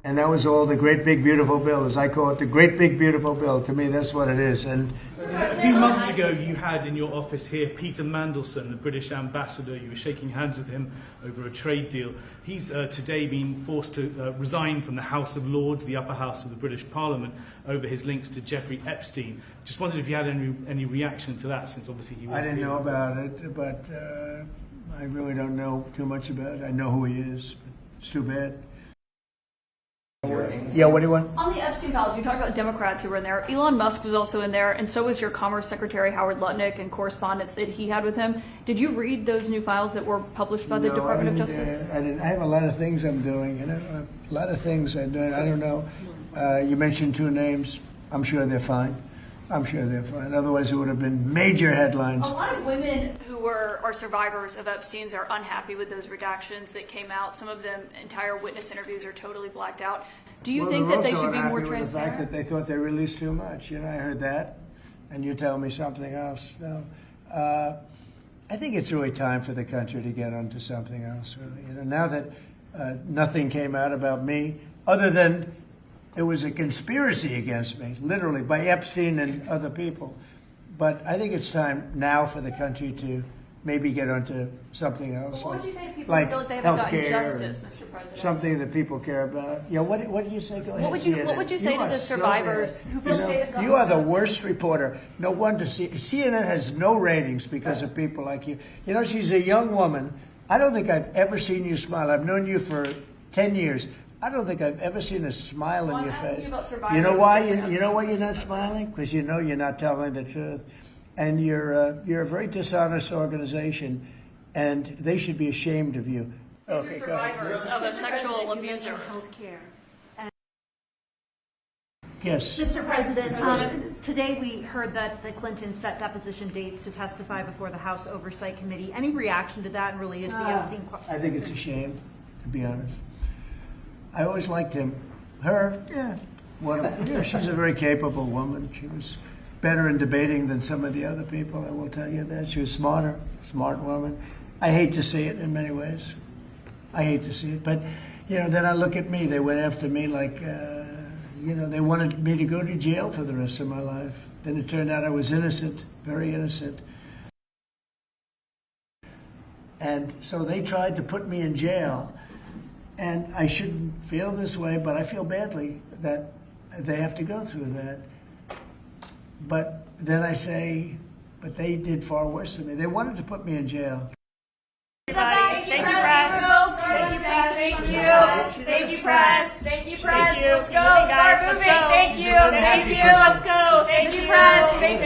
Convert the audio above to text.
And that was all the great big beautiful bill, as I call it, the great big beautiful bill. To me, that's what it is. And a few months ago, you had in your office here Peter Mandelson, the British ambassador. You were shaking hands with him over a trade deal. He's today been forced to resign from the House of Lords, the upper house of the British Parliament, over his links to Jeffrey Epstein. Just wondered if you had any reaction to that, since obviously he was. I didn't know about it, but I really don't know too much about it. I know who he is, but it's too bad. Yeah, what do you want? On the Epstein files, you talked about Democrats who were in there. Elon Musk was also in there, and so was your Commerce Secretary Howard Lutnick and correspondence that he had with him. Did you read those new files that were published by the Department of Justice? I didn't. I have a lot of things I'm doing, a lot of things I'm doing. I don't know. You mentioned two names. I'm sure they're fine. I'm sure they're fine. Otherwise, it would have been major headlines. A lot of women who are survivors of Epstein's are unhappy with those redactions that came out. Some of them, entire witness interviews are totally blacked out. Do you think that they should be more transparent? With the fact that they thought they released too much. I heard that, and you tell me something else. No, I think it's really time for the country to get onto something else. Really, now that nothing came out about me, other than it was a conspiracy against me, literally, by Epstein and other people. But I think it's time now for the country to maybe get onto something else. What would you say to people who feel like they haven't gotten justice, Mr. President? Something that people care about. Yeah, what did you say? Go ahead. What would you say to the survivors who feel like they haven't gotten You are the justice? worst reporter. No wonder CNN has no ratings because of people like you. She's a young woman. I don't think I've ever seen you smile. I've known you for 10 years. I don't think I've ever seen a smile on your face. You know why? You know why you're not smiling? Because you know you're not telling the truth, and you're a very dishonest organization, and they should be ashamed of you. Okay, go ahead. Survivors of a sexual abuser. Healthcare. Yes. Mr. President, today we heard that the Clintons set deposition dates to testify before the House Oversight Committee. Any reaction to that related to the Epstein question? I think it's a shame, to be honest. I always liked him. Her, yeah. She's a very capable woman. She was better in debating than some of the other people, I will tell you that. She was smart woman. I hate to see it in many ways. I hate to see it. But, then I look at me. They went after me like, they wanted me to go to jail for the rest of my life. Then it turned out I was innocent, very innocent. And so they tried to put me in jail. And I shouldn't feel this way, but I feel badly that they have to go through that. But then I say, but they did far worse than me. They wanted to put me in jail. Thank you, press. Thank you, press. Thank you. Thank you, press. Thank you, press. Let's go. Start moving. Thank you. Thank you. Let's go. Thank you, press. Thank you.